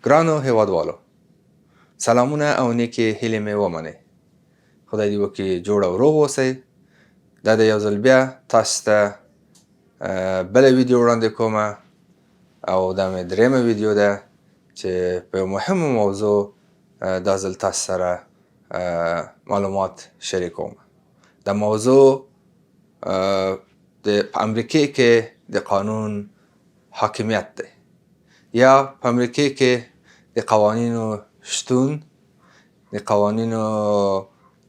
ګرانو هیوادوالو، سلامونه او نیکې هیلې مې ومنئ. خدای دې وکړي جوړ او روغ اوسئ. دا د یو ځل بیا تاسو ته بله ویډیو وړاندې کومه او دا مې درېیمه ویډیو ده چې په یو مهمه موضوع دا ځل تاسو سره معلومات شریکوم. دا موضوع په امریکې کې د قانون حاکمیت دی یا په امریکې کې د قوانینو شتون، د قوانینو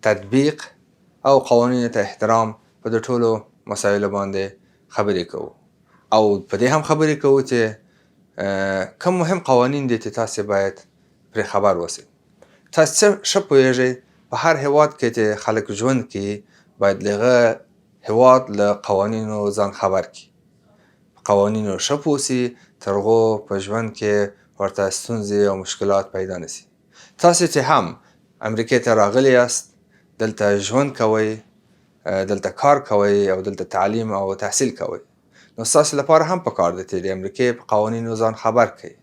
تطبیق او قوانینو ته احترام په د ټولو مسایلو باندې خبرې کوو او په دې هم خبرې کوو چې کوم مهم قوانین دي چې تاسې باید پرې خبر اوسئ. تاسې ښه پوهیږئ په هر هیواد کې چې خلک ژوند کوي باید له هغه هیواد له قوانینو ځان خبر کړي، په قوانینو ښه پوه سي تر هغو په ژوند کې ورته ستونزې او مشکلات پیدا نه سي. تاسې چې هم امریکې ته راغلي یاست، دلته ژوند کوئ، دلته کار کوئ او دلته تعلیم او تحصیل کوئ، نو ستاسې لپاره هم پکار ده چې د امریکې په قوانینو ځان خبر کړئ.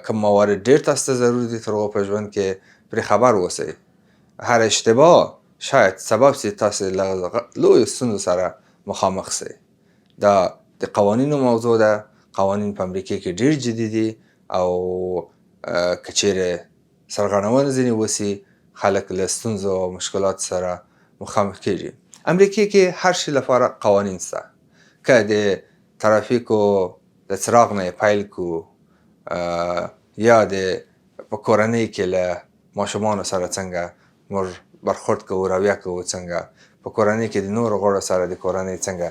کوم موارد ډېر تاسو ته ضرور دي تر هغو په ژوند کې پرې خبر اوسئ. هر اشتباه شاید سبب سي تاسې له لویو ستونزو سره مخامخ سئ. دا د قوانینو موضوع ده. قوانین په امریکې کې ډېر جدي دي او که چیرې سرغړونه ځینې وسي خلک له ستونزو او مشکلاتو سره مخامخ کېږي. امریکې کې هر شي لپاره قوانین شته. که د ترافیکو د څراغ نه یې پیل کړو یا د په کورنۍ کې له ماشومانو سره څنګه موږ برخورد کوو، رویه کوو، څنګه په کورنۍ کې د نورو غړو سره د کورنۍ څنګه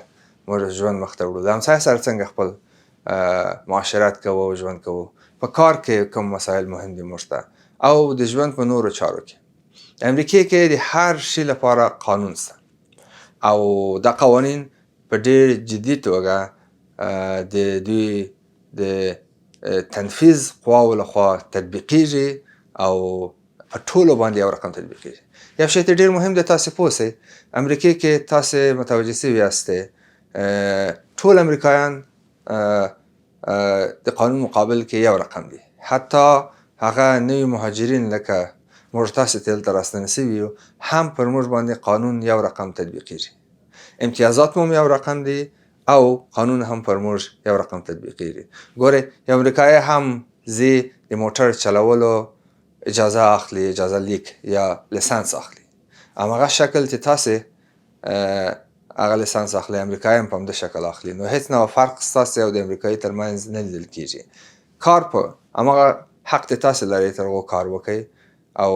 موږ ژوند مخ ته وړو، د همسایه سره څنګه خپل معاشرت کوو او ژوند کوو، په کار کې کوم مسایل مهم دي موږ ته او د ژوند په نورو چارو کې. امریکې کې د هر شي لپاره قانون شته او دا قوانین په ډېر جدي توګه د دوی د تنفیذ قواو لخوا تطبیقیږي او په ټولو باندې یو رقم تطبیقیږي. یو شی ته ډېر مهم دی تاسې پوه سئ، امریکې کې تاسې متوجه سوي یاستئ ټول امریکایان د قانون مقابل کې یو رقم دي. حتی هغه نوي مهاجرین لکه موږ تاسې ته دلته راستنه سوي یو هم پر موږ باندې قانون یو رقم تطبیقیږي. امتیازات مو یو رقم دي او قانون هم پر موږ یو رقم تطبیقیږي. ګورئ یو امریکایی هم زی د موټر چلولو اجازه اخلي، اجازه لیک یا لیسانس اخلي. هماغه شکل چې تاسې هغه لیسانس اخلي امریکایی هم په همده شکل اخلي، نو هیڅ نوع فرق ستاسې او د امریکایی ترمنځ نه لیدل کیږي. کار په هماغه حق چې تاسې لرئ تر هغو کار وکئ او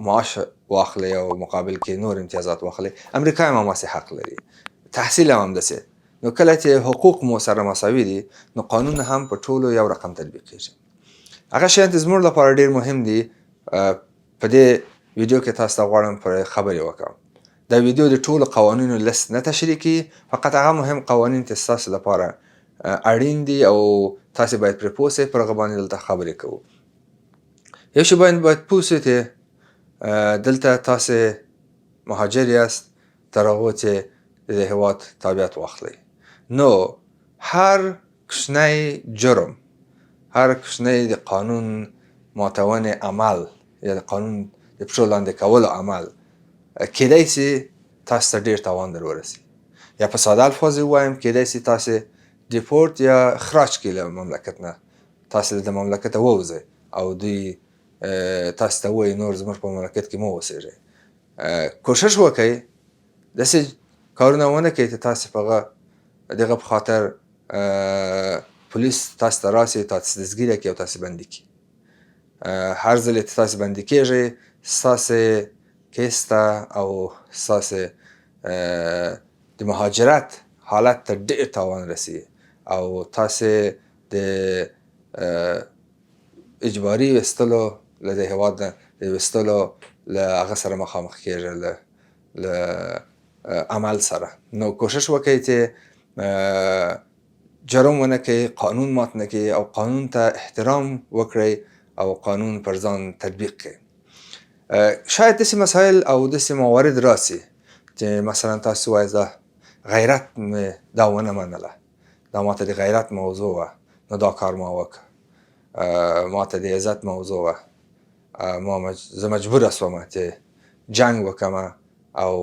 معاش واخلئ او مقابل کې نور امتیازات واخلئ. امریکا هم هماسې حق لري، تحصیل هم همداسې. نو کله چې حقوق مو سره مساوي دي نو قانون هم په ټولو یو رقم تطبیقیږي. هغه شیان چې زموږ لپاره ډېر مهم دي په دې ویډیو کې تاسو ته غواړم پرې خبرې وکړم. دا ویډیو د ټولو قوانینو لست نه تشریح کوي، فقط هغه مهم قوانین چې ستاسو لپاره اړین دي او تاسې باید پرې پوه سئ، پر هغه باندې دلته خبرې کوو. یو شی باید پوه سئ چې دلته تاسې مهاجر یاست تر هغو چې د دې هېواد تابعیت واخلئ. نو هر کوچنی جرم، هر کوچنی د قانون ماتونې عمل یا د قانون د پښو لاندې کولو عمل کیدای سي تاسو ته ډېر تاوان در ورسي. یا په ساده الفاظ ووایم کیدای سي تاسې ډیپورت یا اخراج کړي له مملکت نه، تاسې د مملکته ووځئ او دوی تاسو ته ووایي نور زموږ په مملکت کې مه اوسېږئ. کوشش وکئ داسې کارونه ونه کړئ چې تاسې په دغه په خاطر پولیس تاسو ته راسي، تاسې دستګیره کړي او تاسې بندي کړي. هر ځل چې تاسې بندي کېږئ ستاسې کیس ته او ستاسې د مهاجرت حالت ته ډېر تاوان رسي او تاسې د اجباري ویستلو له دې هېواد نه د ویستلو له هغه سره مخامخ کېږئ له عمل سره. نو کوشش وکئ چې جرم ونه کړئ، قانون مات نه کړئ او قانون ته احترام وکړئ او قانون پر ځان تطبیق کړئ. شاید داسې مسایل او داسې موارد راسي چې مثلا تاسو وایئ زه غیرت مې دا ونه منله، دا ماته د غیرت موضوع وه نو دا کار ما وکړ. ما ته د عزت موضوع وه. زه مجبوره سومه چې جنګ وکمه او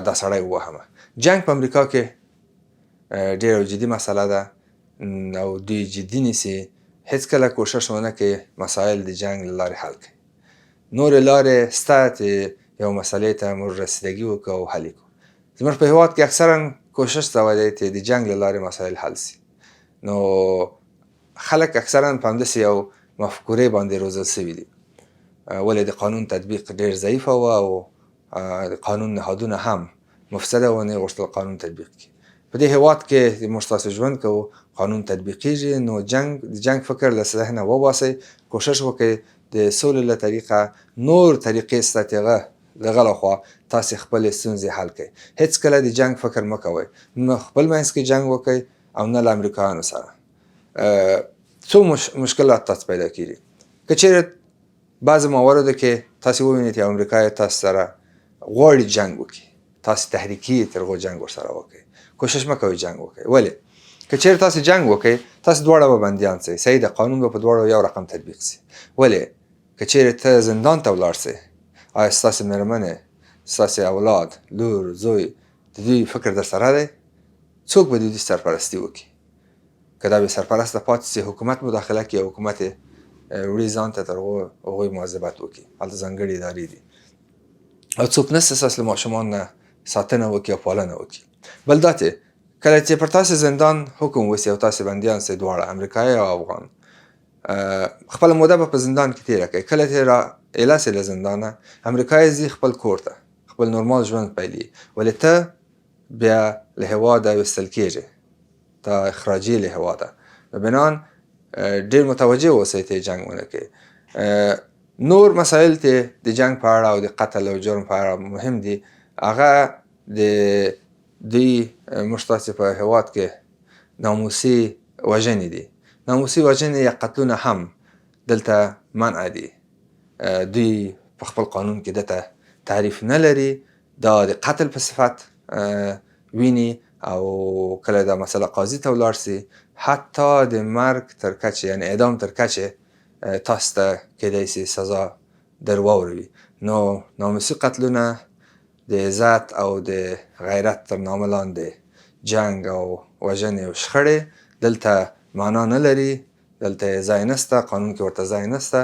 دا سړی ووهمه. جنګ په امریکا کې ډېره جدي مسله ده او دوی جدي نیسي. هیڅکله کوشش ونه کوي مسایل د جنګ له لارې حل کړي. نورې لارې شته چې یو مسئلې ته موږ رسیدګي وکړو او حل یې کړو. زموږ په هېواد کې اکثرا کوشش سوی دی چې د جنګ له لارې مسایل حل سي. نو خلک اکثرا په همداسې یو مفکورې باندې روزل سوي دي. ولې د قانون تطبیق ډېر ضعیفه وه او د قانون نهادونه هم مفسده ونه غوښتل قانون تطبیق کړي. په دې هېواد کې موږ ستاسو ژوند کوو، قانون تطبیقیږي، نو د جنګ فکر له ذهنه وباسئ. کوشش وکړئ د سولې له طریقه نور طریقې شته چې د هغه لخوا تاسې خپلې ستونزې حل کړئ. هېڅکله د جنګ فکر مه کوئ. نه خپل منځ کې جنګ وکئ او نه له امریکایانو سره. څو مشکلات تاسو پیدا کېږي. که چېرې بعضې مواردو کې تاسې ووینئ چې امریکا تاسو سره غواړي جنګ وکړي، تاسې تحریکي تر هغو جنګ ورسره وکړئ. کوشش مه کوئ جنګ وکړئ. ولې؟ که چېرې تاسې جنګ وکړئ، تاسې دواړه به بندیان سئ. صحیح ده، قانون به په دواړو یو رقم تطبیق سي. ولې؟ که چېرې ته زندان ته ولاړ سئ، آیا ستاسې مېرمنې، ستاسې اولاد، لور، زوی د دوی فکر در سره دی؟ څوک به د دوی سرپرستي وکړي؟ که دا بې سرپرسته پاتې سي، حکومت مداخله کړي او حکومت یې وړي ځان ته تر هغوی مواظبت وکړي. هلته ځانګړې ادارې دي او څوک نشته ستاسو له ماشومانو نه ساتنه وکړي او پالنه وکړي. بل دا چې کله چې پر تاسې زندان حکم وسي او تاسې بندیان سئ دواړه، امریکایي او افغان، خپله موده به په زندان کې تېره کړئ. کله چې را ایله سئ له زندانه، امریکایي ځي خپل کور ته، خپل نورمال ژوند پیلوي. ولې ته بیا له هېواده ویستل کېږې، ته اخراجي له هېواده. بنان ډېر متوجه اوسئ چې جنګ ونه کړئ. نور مسایل چې د جنګ په اړه او د قتل او جرم په اړه مهم دي، هغه د دوی موږ تاسې په هېواد کې ناموسي وژنې دي. ناموسي وژنې یا قتلونه هم دلته منع دي. دوی په خپل قانون کې دته تعریف نه لري. دا د قتل په صفت ویني او کله دا مسله قاضي ته ولاړ سي، حتی د مرګ تر کچې یعنې اعدام تر کچې تاسو ته کیدای سي سزا در واوروي. نو ناموسي قتلونه د عزت او د غیرت تر نامه لاندې جنګ او وژنې او شخړې دلته معنا نه لري. دلته ځای نسته، قانون کې ورته ځای نسته.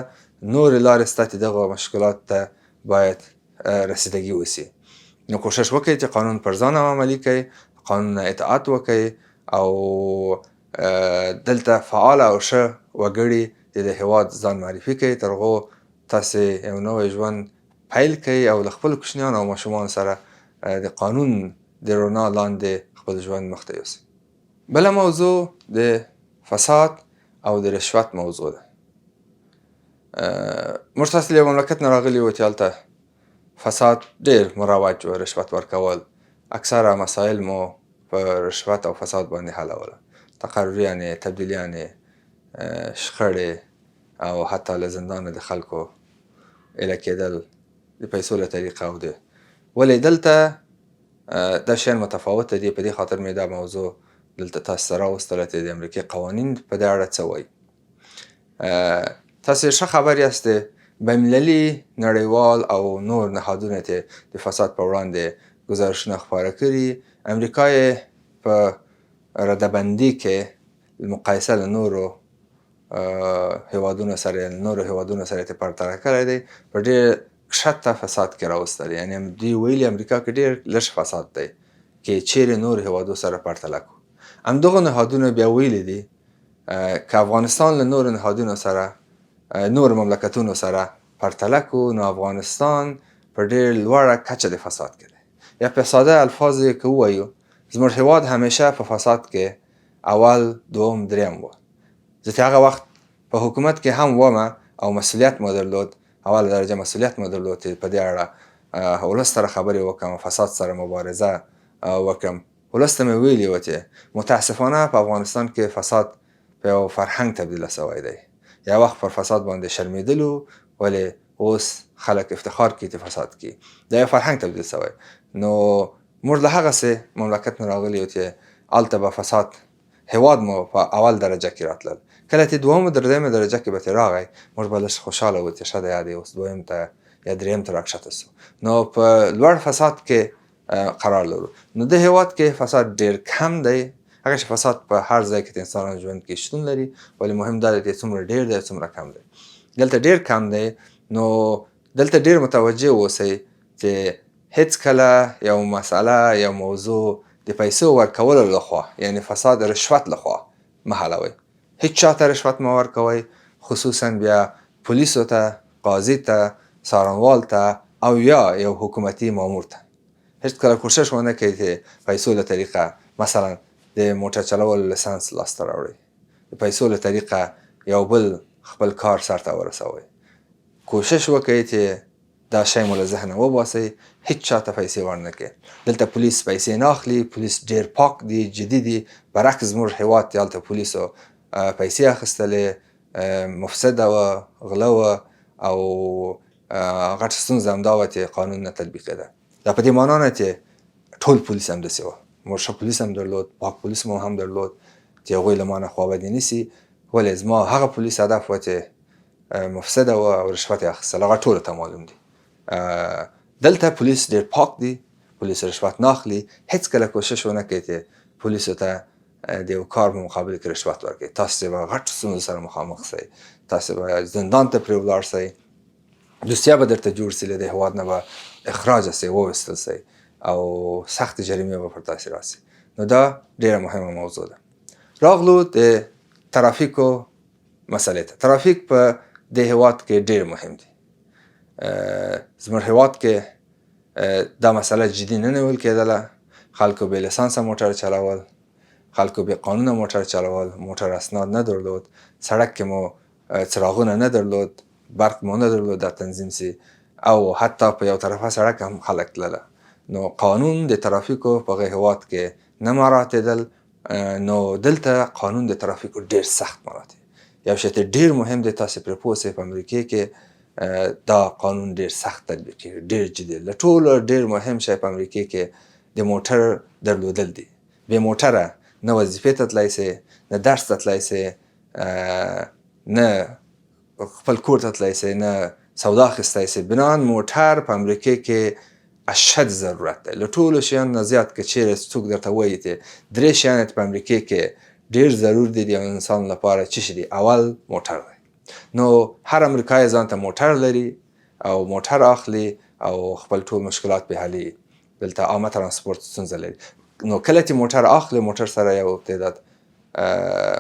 نورې لارې شته چې دغه مشکلات ته باید رسیدګي وسي. نو کوشش وکړئ چې قانون پر ځان عملي کړئ، قانون اطاعت وکړئ او دلته فعال او ښه وګړي د هېواد ځان معرفي کړئ تر هغو تاسې یو نوی ژوند پیل کړئ او له خپلو کوچنیانو او ماشومانو سره د قانون د رڼا لاندې خپل ژوند مخ ته یوسئ. بله موضوع د فساد او د رشوت موضوع ده. موږ تاسې له یو مملکت نه راغلي وو چې هلته فساد ډېر مروج و، رشوت ورکول. اکثره مسایل مو په رشوت او فساد باندې حلوله. تقرریانې، تبدیلیانې، شخړې او حتی له زندانه د خلکو ایله کېدل د پیسو له طریقه او د ولې دلته دا شیان متفاوته دي. په دې خاطر مې دا موضوع دلته تاسو ته راوستله چې د امریکې قوانین په دې اړه څه وایي. تاسې ښه خبر یاست بین‌المللي نړیوال او نور نهادونه چې د فساد په وړاندې ګزارشونه خپاره کړي. امریکا یې په ردهبندي کې مقایسه له نورو هېوادونو سره یې پرتله کړی دی، په ډېر کښته فساد کې راوستلی. یعنې دوی ویلي امریکا کې ډېر لږ فساد دی که چیرې نور هېوادو سره پرتله کړو. همدغو نهادونو بیا ویلي دي که افغانستان له نورو نهادونو سره، نور مملکتونو سره پرتله کړو، نو افغانستان په ډېر لوړه کچه د فساد کې دی. یا په ساده الفاظو کې ووایو، زموږ هېواد همیشه په فساد کې اول، دوم، دریم و. زه چې هغه وخت په حکومت کې هم ومه او مسؤلیت مو درلود، اول درجه مسؤلیت مو درلود چې په دې اړه ولس سره خبرې وکړم، فساد سره مبارزه وکړم. ولس ته مې ویلي وه چې متاسفانه په افغانستان کې فساد په یو فرهنګ تبدیله سوی دی. یو وخت پر فساد باندې شرمېدلو، ولې اوس خلک افتخار کوي چې فساد کوي. دا یو فرهنګ تبدیل سوی. نو موږ له هغسې مملکت نه راغلي یو چې هلته به فساد هیواد مو په اول درجه کې راتلل. کله چې دومه درېیمه درجه کې به ترې راغی موږ به لږ خوشحاله وو چې ښه دی یا دی اوس دویم ته یا درېیم ته راکښته سو. نو په لوړ فساد کې قرار لرو. نو د هیواد کې فساد ډېر کم دی. هغه چې فساد په هر ځای کې د انسانانو ژوند کې شتون لري ولی مهم دا دی چې څومره ډېر دی څومره کم دی. دلته ډېر کم دی. نو دلته ډېر متوجه اوسئ چې هیڅ کله یو مسئله یا موضوع د پیسو ورکولو لخوا یعنی فساد رشوت لخوا مه حلوئ. هیڅ چاته رشوت مه ورکوئ، خصوصا بیا پولیسو ته، قاضي ته، څارنوال ته او یا یو حکومتي مامور ته. هیڅ کله کوشش ونه کوئ چې پیسو له طریقه مثلا د موټر چلولو لسانس لاسته راوړئ، د پیسو له طریقه یو بل خپل کار سرته ورسوئ. کوشش وکړئ چې دا شی مو له ذهنه وباسئ، هیڅ چاته پیسې ورنه کړئ. دلته پولیس پیسې نه اخلي، پولیس ډېر پاک دي، جدي دي. برعکس زموږ هیواد کې هلته پولیسو پیسې اخیستلې، مفسده وه، غله وه او غټه ستونزه همدا وه چې قانون نه تطبیقېده. دا په دې معنا نه چې ټول پولیس همداسې وه. موږ ښه پولیس هم درلود، پاک پولیس مو هم درلود چې هغوی له ما نه خوابدي نیسي. ولې زما هغه پولیس هدف وه چې مفسده وه او رشوت یې اخیستل. هغه ټولو ته معلوم دي. دلته پولیس ډېر پاک دي، پولیس رشوت نه اخلي. هیڅ کله کوشش ونه کوي چې پولیسو ته د یو کار په مقابل کې رشوت ورکړي. تاسې به غټو ستونزو سره مخامخ سئ، تاسې به زندان ته پرې ولاړ سئ، دوسیه به درته جوړ سي، له دې هېواد نه به اخراجه سئ، وویستل سئ او سختې جریمې به پر تاسې راسي. نو دا ډېره مهمه موضوع ده. راغلو د ترافیکو مسئلې ته. ترافیک په دې هېواد کې ډېر مهم دی. زموږ هېواد کې دا مسئله جدي نه نیول کېدله. خلکو بې لسانسه موټر چلول، خلکو بې قانونه موټر چلول، موټر اسناد نه درلود، سړک کې مو څراغونه نه درلود، برق مو نه درلود در تنظیم سي او حتی په یو طرفه سړک هم خلک تلله. نو قانون د ترافیکو په هغه هېواد کې نه مراعاتېدل. نو دلته قانون د ترافیکو ډېر سخت مراعاتېږي. یو شی ته ډېر مهم دی، تاسې پرې پوه سئ، په امریکې کې دا قانون ډېر سخت تطبیق کېږي، ډېر جدي. له ټولو ډېر مهم شی په امریکې کې د موټر درلودل دي. بې موټره نه وظیفې ته تللی سئ، نه درس ته تللی سئ، نه خپل کور ته تللی سئ، نه سودا اخیستی سئ. بنان موټر په امریکې کې اشد ضرورت دی. له ټولو شیانو نه زیات که چیرې څوک درته وایي چې 3 شیان په امریکې کې ډېر ضرور دي د یو انسان لپاره، څه شي دي؟ اول موټر دی. نو هر امریکایی ځان ته موټر لري او موټر اخلي او خپل ټول مشکلات پې حلوي. دلته عامه ترانسپورت ستونزه لري. نو کله چې موټر اخلي، موټر سره یو تعداد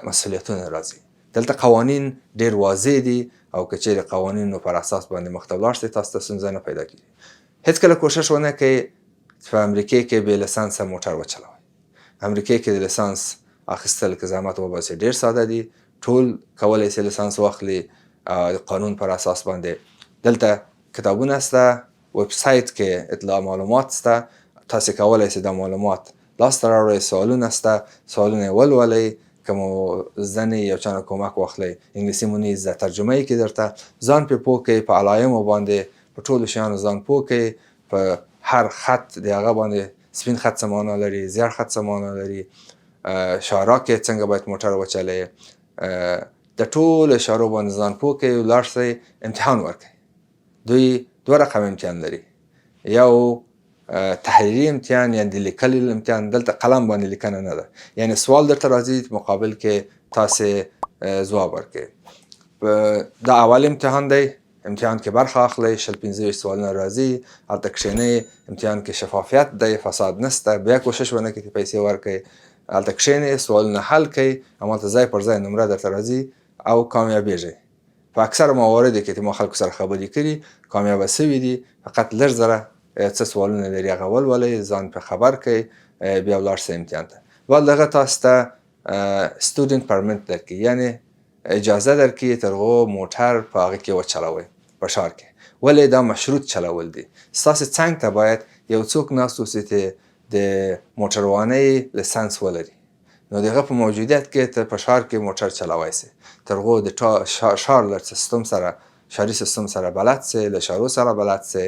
مسئولیتونه راځي. دلته قوانین ډېر واضح دي او که چیرې قوانینو پر اساس باندې مخ ته ولاړ سئ، تاسو ته ستونزه نه پیدا کېږي. هیڅ کله کوشش ونه کوئ چې په امریکې کې بې لسانسه موټر وچلوئ. امریکې کې د لسانس اخیستل که زحمت وباسئ ډېر ساده دي. ټول کولی سي لسانس واخلي د قانون پر اساس باندې. دلته کتابونه سته، ویب سایټ کې اطلاع معلومات سته، تاسې کولی سئ دا معلومات لاسته راوړئ. سوالونه سته، سوالونه یې ولولئ. که مو زده نه یو چا نه کومک واخلئ، انګلیسي مو نه زده، ترجمه یې کړي درته. ځان پرې پوه کړئ، په علایمو باندې په ټولو شیانو ځان پوه کړئ. په هر خط د هغه باندې سپین خط څه معنا لري، زیړ خط څه معنا لري، اشاره کې څنګه باید موټر وچلئ. د ټولو اشارو باندې ځان پوه کړئ، ولاړ سئ، امتحان ورکړئ. دوی 2 رقم امتحان لري. یو تحریري امتحان یعنی د لیکلو امتحان. دلته قلم باندې لیکنه نه ده، یعنی سوال درته راځي، مقابل کې تاسې ځواب ورکړئ. دا اول امتحان دی. امتحان کې برخه اخلئ، 25 سوالونه راځي، هلته کښېنئ. امتحان کې شفافیت دی، فساد نسته. بیا کوشش ونه کړئ چې پیسې ورکړئ. هلته کښېنئ، سوالونه حل کړئ، همالته ځای پر ځای نمره درته راځي او کامیابېږئ. په اکثره مواردو کې چې ما خلکو سره خبرې کړي کامیابه سوي دي. فقط لږ زره څه سوالونه لري هغه ولولئ، ځان پرې خبر کړئ، بیا ولاړ سئ امتحان ته. بعد هغه تاسو ته سټوډنټ پرمټ درکړي، یعنی اجازه درکړي تر هغو موټر په هغه کې وچلوئ په ښار کې. ولې دا مشروط چلول دي. ستاسې څنګ ته باید یو څوک ناست اوسي چې د موټروانۍ لسانس ولري. نو د هغه په موجودیت کې ته په ښار کې موټر چلوی سئ. تر هغو د ښار له سیستم سره، ښاري سیستم سره بلد سئ، له اشارو سره بلد سئ.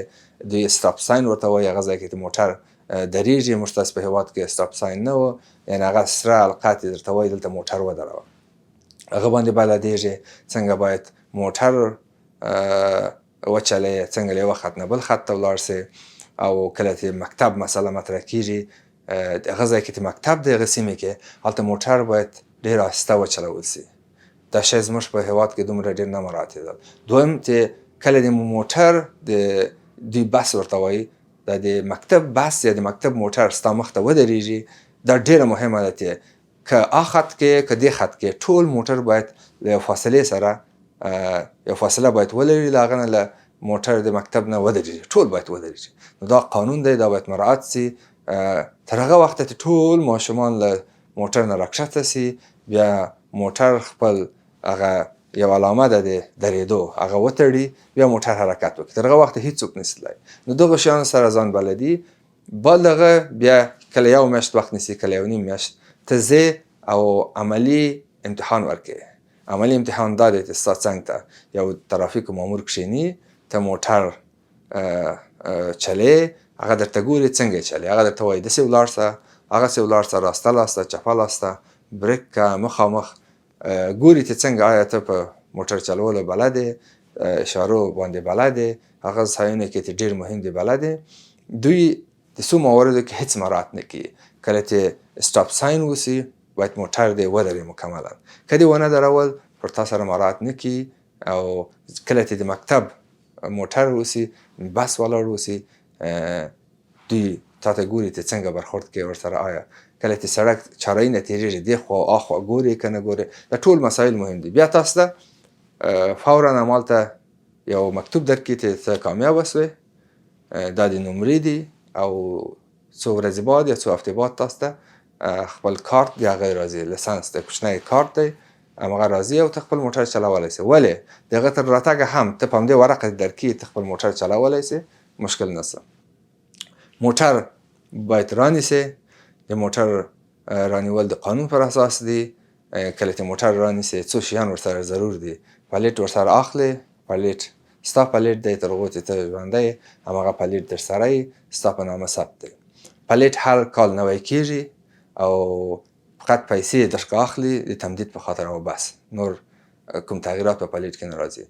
دوی سټاپ ساین ورته وایي، هغه ځای کې د موټر درېږي. موږ تاسو په هېواد کې سټاپ ساین نه و، یعنې هغه سره القات یې درته وایي دلته موټر ودروه، هغه باندې بلدېږي څنګه باید موټر وچلوې، څنګه له یوه خط نه بل خط ته ولاړ سې. او کله چې مکتب مسله مطرح کېږي هغه ځای کې چې مکتب دی هغه سیمې کې هلته موټر باید ډېر آهسته وچلول سي. دا شی زموږ په هېواد کې دومره ډېر نه مراعاتېدل. دویم چې کله د موټر د دوی بس ورته وایي، دا د مکتب بس یا د مکتب موټر ستا مخ ته ودرېږي، دا ډېره مهمه ده چې که خط کې که دې خط کې ټول موټر باید له یو فاصلې سره یو فاصله باید ولري، له هغه نه له موټر د مکتب نه ودرېږي، ټول باید ودرېږي. نو دا قانون دی، دا باید مراعات سي. تر هغه وخته چې ټول ماشومان له موټر نه راکښته سي، بیا موټر خپل هغه یو علامه ده د درېدو هغه وتړي، بیا موټر حرکت وکړي. تر هغه وخته هیڅوک نشي تللی. نو دغو شیانو سره ځان بلدي. بل هغه بیا کله یو میاشت وخت نیسي، کله یو نیم میاشت، ته ځې او عملي امتحان ورکوې. عملي امتحان دا دی چې ستا څنګ ته یو ترافیکو مامور کښېني، ته موټر چلې، هغه درته ګوري څنګه یې چلې، هغه درته وایي داسې ولاړ شه، هغسې ولاړ شه، راسته لاسته، چپه لاسته، بریک که، مخامخ ګوري چې څنګه آیا ته په موټر چلولو بلد یې، اشارو باندې بلد یې، هغه ځایونه کې چې ډېر مهم دي بلد یې. دوی د څو مواردو کې هېڅ مراعات نه کوي. کله چې سټاپ ساین وسي باید موټر دې ودرې مکملا، که دې ونه درول پر تا سره مراعات نه کوي. او کله چې د مکتب موټر وسي، بس ولاړ وسي، دوی تا ته ګوري چې څنګه برخورد کوي ورسره. آیا کله چې سړک چاره‌ای نه تېرېږي دې خوا اخوا ګوري که نه ګوري، دا ټول مسایل مهم دي. بیا تاسو ته فوراً همالته یو مکتوب درکړي چې ته کامیابه سوې، دا د نمرې دي، او څو ورځې بعد یا څو هفتې بعد تاسو ته خپل کارت د هغه راځي، لسنس دی، کوچنی کارت دی، همغه راځي او ته خپل موټر چلولی سې. ولې د هغه تر راتګه هم ته په همدې ورقه درکړي ته خپل موټر چلولی سې، مشکل نشته. موټر باید رانیسې. د موټر رانیول د قانون پر اساس دی. کله چې موټر رانیسې څو شیان ورسره ضرور دي. پلیټ ورسره اخلې، پلیټ ستا پلیټ دی، تر هغو چې ته ژوندی یې همغه پلیټ در سره یې، ستا په نامه ثبت دی. پلیټ هر کال نوی کېږي او فقط پیسې درڅخه اخلي د تمدید په خاطر، او بس نور کوم تغییرات په پلیټ کې نه راځي.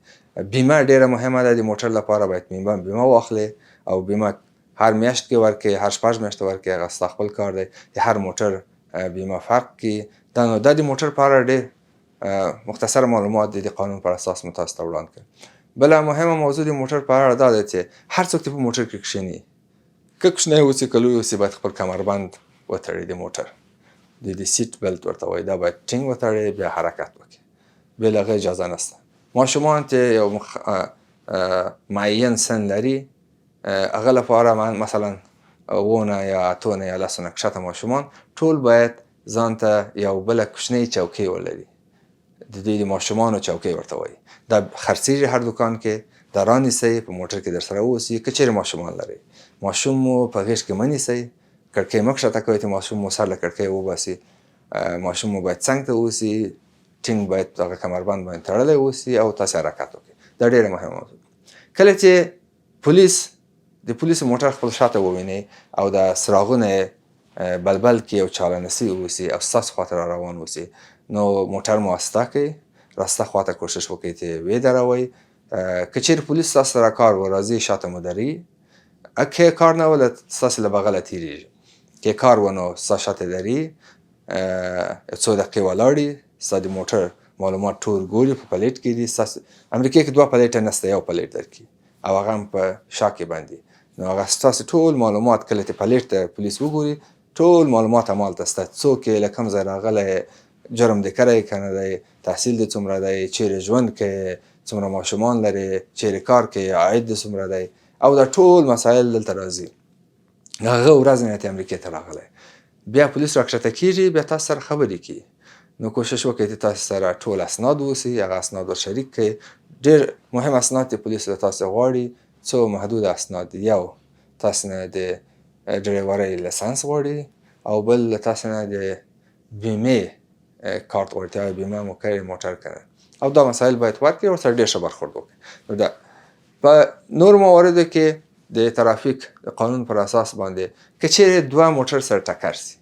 بیمه ډېره مهمه ده. د موټر لپاره باید بیمه واخلې، او بیمه هر میاشت کې ورکړې، هر 6 میاشتې ورکړې، هغه ستا خپل کار دی. د هر موټر بیمه فرق کوي. دا نو دا د موټر په اړه ډېر مختصر معلومات دي د قانون پر اساس مو تاسو ته وړاندې کړم. بله مهمه موضوع د موټر په اړه دا ده چې هر څوک چې په موټر کې کښېني، که کوچنی اوسي که لوی اوسي، باید خپل کمربند وتړي د موټر، د سیټ بیلټ ورته وایي، دا باید ټینګ وتړي، بیا حرکت وکړي، بې له هغه اجازه نشته. ماشومان چې یو معین سن لري، هغه لپاره مثلا 7 یا 8 یا 10 کښته ماشومان ټول باید ځان ته یو بله کوچنۍ چوکۍ ولري. د دې د ماشومانو چوکۍ ورته وایي. دا خرڅېږي هر دوکان کې، دا رانیسئ، په موټر کې در سره واوسي. که چېرې ماشومان لرئ، ماشوم مو په غېږ کې مه نیسئ، کړکۍ مه کښته کوئ چې ماشوم مو سر له کړکۍ وباسي. ماشوم مو باید څنګ ته اوسي، ټینګ باید هغه کمربند باندې تړلی اوسي، او تاسې حرکت وکړئ. دا ډېره مهمه موضوع. کله چې د پولیسو موټر خپل شاته ووینئ او د څراغونه بلبل کې او چالانسي اوسي او ستاسو خواته را روان اوسي، نو موټر مو آسته کړئ، راسته خواته کوشش وکړئ چې ودروئ. که چېرې پولیس ستاسو سره کار وراځي، شاته مو دري. که کار نه وله ستاسې له بغله تېرېږي، که کار ونه ستا شاته دري، څو دقیقې ولاړي، ستا د موټر معلومات ټول ګوري، په پلیټ کې دي. ستاسو امریکا کې 2 پلیټه نشته، یو پلیټ درکړي، او هغه هم په شا کې باندې. نو هغه ستاسو ټول معلومات کله چې پلیټ ته پولیس وګوري، ټول معلومات همالته شته. څوک یې، له کوم ځای راغلی، جرم دې کړی که نه دی، تحصیل دې څومره دی، چیرې ژوند کوې، څومره ماشومان لرې، چیرې کار کوې، عاید دې څومره دی، او دا ټول مسایل دلته راځي. هغه ورځ نه چې امریکې ته راغلی، بیا پولیس راکښته کېږي، بیا تاسو سره خبرې کوي. نو کوشش وکړئ چې تاسو سره ټول اسناد اوسي، هغه اسناد ور شریک کړئ. ډېر مهم اسناد چې پولیس له تاسو غواړي، څو محدود اسناد دي. یو، تاسو نه د ډریورۍ لایسنس غواړي، او بل له تاسو نه د بیمې کارت غواړي، چې بیمه مو کړې موټر که نه، او دا مسایل باید ورکړئ، ورسره ډېر ښه برخورد وکړئ. نو دا په نورو مواردو کې د ترافیک د قانون پر اساس باندې که چیرې دوه موټر سره ټکر سي،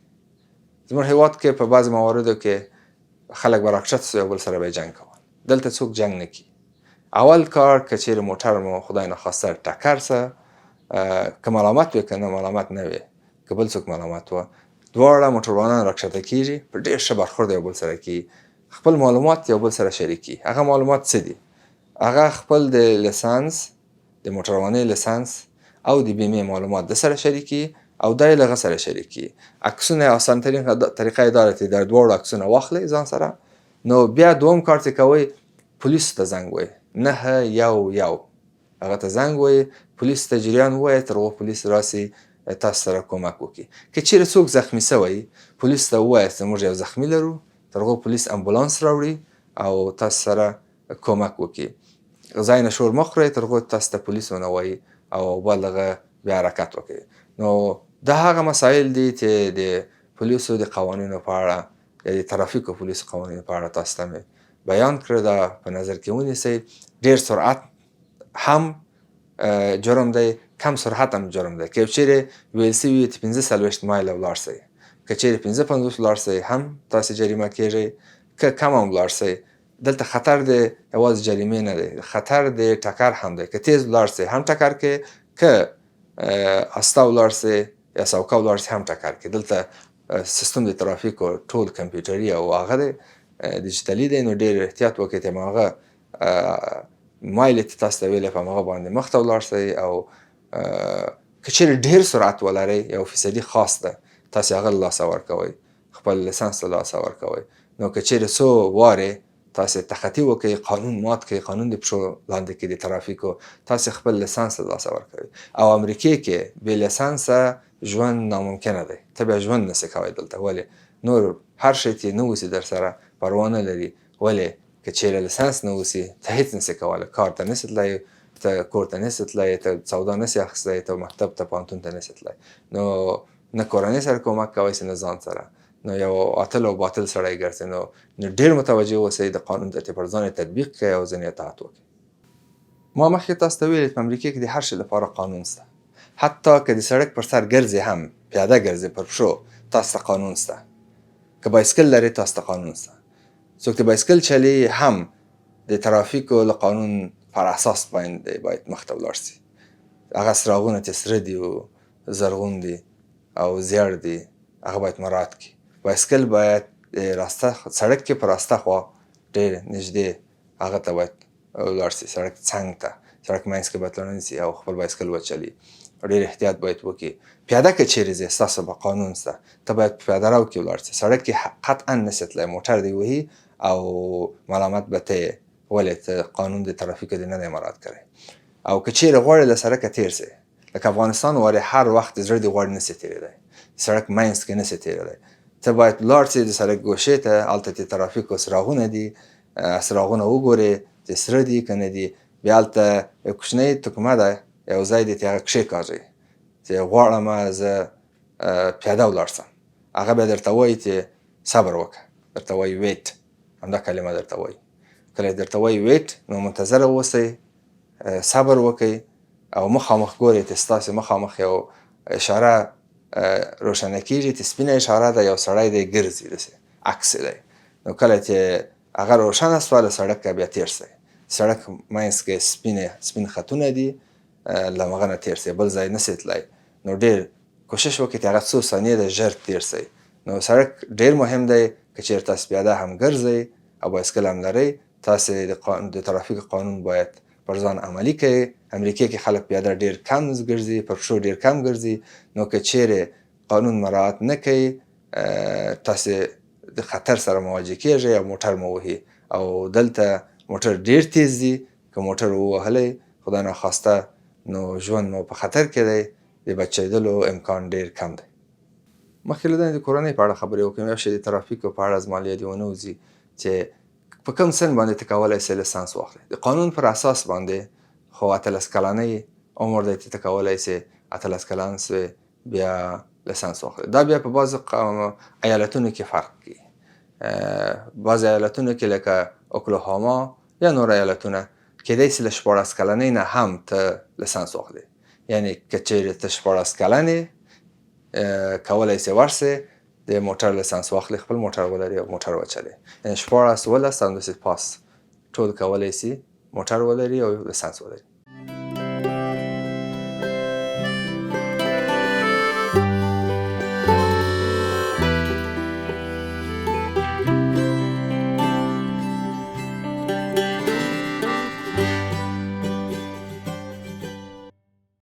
زموږ هیواد کې په بعض مواردو کې خلک به راکښته سي یو بل سره به جنګ کول. دلته څوک جنګ نه کوي. اول کار که چیرې موټر مو خدای نخواسته ټکر سه، که ملامت وي که نه ملامت نه وي، که بل څوک ملامت وه، دواړه موټروانان راکښته کیږي، په ډېر ښه برخورد یو بل سره کوي، خپل معلومات یو بل سره شریکي. هغه معلومات څه دي؟ هغه خپل د لیسانس، د موټروانۍ لیسانس او د بیمې معلومات د سره شریکي او دا یې له هغه سره شریکي. عکسونه اسان ترین طریقه یې دا ده چې د دواړو عکسونه واخلئ ځان سره. نو بیا دوم کار چې کوئ، پولیسو ته زنګ ووایئ، 911 هغه ته زنګ ووایئ، پولیس ته جریان ووایئ، تر هغو پولیس راسي تاسو سره کومک وکړي. که چیرې څوک زخمي سوی، پولیس ته ووایاست چې موږ یو زخمي لرو، تر هغو پولیس امبولانس راوړي او تاسو سره کومک وکړي. ځای نه شور مه خورئ تر هغو تاسو ته پولیس ونه وایي او بل هغه بیا حرکت وکړي. نو دا هغه مسایل دي چې د پولیسو د قوانینو په اړه یا د ترافیکو پولیسو قوانینو په اړه تاسو ته مې بیان کړه. دا په نظر کې ونیسئ. ډېر سرعت هم جرم دی، کم سرعت هم جرم دی. که یو چیرې ویل سوي چې 45 مایله ولاړ سئ، که چیرې 55 ولاړ سئ هم تاسې جریمه کیږئ، که کم هم ولاړ سئ. دلته خطر دی یوازې جریمې نه دی، خطر د ټکر هم دی. که تیز ولاړ سئ هم ټکر کې، که استه ولاړ سئ یا سوکه ولاړ سئ هم ټکر کې. دلته سیستم د ترافیکو ټول کمپیوټري او هغه دی ډیجیټلي دی. نو ډېر احتیاط وکړئ چې هماغه مایلې چې تاسو ته ویلې په هماغه باندې مخته ولاړ سئ. او که چیرې ډېر سرعت ولرئ، یو فیصدي خاص ده، تاسې هغه له لاسه ورکوئ، خپل لیسنس له لاسه ورکوئ. نو که چیرې څو وارې تاسې تخطي وکړئ، قانون مات کړئ، قانون د پښو لاندې کړي د ترافیکو، تاسې خپل لیسنس له لاسه ورکوئ. او امریکې کې بې لیسنسه ژوند ناممکنه دی. ته بیا ژوند نسې کولی دلته. ولې؟ نور هر شی چې نه اوسي در سره پروا نه لري. ولې؟ که چیرې لیسنس نه اوسي ته هیڅ نسې کولی، کار ته نسې تللی، ته کور ته نسې تللی، ته سودا نسې اخیستی، ته مکتب ته پوهنتون ته نسې تللی. نو نه کورنۍ سره کومک کوی سې نه ځان سره. نو یو عاطل او باطل سړی ګرځې. نو ډېر متوجه اوسئ د قانون ته چې پر ځان یې تطبیق کړئ او ځینې اطاعت وکړئ. ما مخکې تاسو ته ویلي په امریکې کې د هر شي لپاره قانون شته. حتی که د سړک پر سر ګرځې هم، پیاده ګرځې پر پښو، تاسو ته قانون شته. که بایسکل لرئ تاسو ته قانون شته. څوک چې بایسکل چلوي هم د ترافیکو له قانون پر اساس باید مخته ولاړ سي. هغه څراغونه چې سره دي او زرغون دي او زیړ دي هغه باید مراعات کړي. بایسکل باید راسته سړک کې په راسته خوا ډېر نږدې هغه ته باید ولاړ سي، سړک څنګ ته، سړک منځ کې باید لړن سي او خپل بایسکل وچلي. ډېر احتیاط باید وکړي. پیاده که چیرې ځې ستاسو به قانون شته، ته باید په پیاده رو کې ولاړ سې. سړک کې قطعا نسې تللی، موټر دې وهي او ملامت به ته یې. ولې؟ ته قانون د ترافیکو دې نه دی مراعات کړی. او که چیرې غواړې له سړکه تېر سې، لکه افغانستان وارې هر وخت زړه دې غواړي نسې تېرېدی، سړک منځ کې نسې تېرېدی. ته باید ولاړ سې د سړک ګوشې ته، هلته د ترافیکو څراغونه دي، څراغونه وګورې چې سره دي که نه دي. بیا هلته یو کوچنۍ تکمه ده، یو ځای دی چې هغه کښېکاږئ چې غواړمه زه پیاده ولاړ سم. هغه بیا درته وایي چې صبر وکړه، درته وایي ویټ، همدا کلمه درته وایي. کله درته وایي ویټ نو منتظره اوسئ، صبر وکئ او مخامخ ګورئ چې ستاسې مخامخ یو اشاره روښانه کېږي چې سپینه اشاره ده، یو سړی دی ګرځي داسې عکس دی. نو کله چې هغه روښانه سوه له سړک بیا تېر سئ. سړک منځ کې سپین خطونه دي، له هغه نه تېر سئ، بل ځای نسئ تللی. نو ډېر کوشش وکړئ چې هغه څو ثانیې ده ژر تېر سئ. نو سړک ډېر مهم دی. که چېرې تاسو پیاده هم ګرځئ او بایسکل هم لرئ، تاسې د ترافیک قانون باید پر ځان عملي کړئ. امریکې کې خلک پیاده ډېر کم ګرځي، پر پښو ډېر کم ګرځي. نو که چیرې قانون مراعات نه کوئ، تاسې د خطر سره مواجه کیږئ او موټر مو وهي. او دلته موټر ډېر تیز دي، که موټر ووهلی خدای ناخواسته نو ژوند مو په خطر کې دی، د بچېدلو امکان ډېر کم دی. مخکې له دې د کورنۍ په اړه خبرې وکړم. یو شی د ترافیکو په اړه زما له یادې ونه وځي چې په کوم سن باندې ته کولی سې لیسانس واخلې. د قانون پر اساس باندې خو 18 کلنۍ عمر دی چې ته کولی سې 18 کلن سې بیا لیسانس واخلې. دا بیا په بعضو ایالتونو کې فرق کوي. بعض ایالتونو کې لکه اوکلاهاما یا نور ایالتونه کیدای سي له 14 کلنۍ نه هم ته لیسانس واخلې. یعنی که چیرې ته 14 کلن یې کولی سې ورسې د موټر لایسنس واخلې خپل موټر ولري او موټر وچلې یعنی 14 15 همداسې پاس ټول کولی سي موټر ولري او لایسنس ولري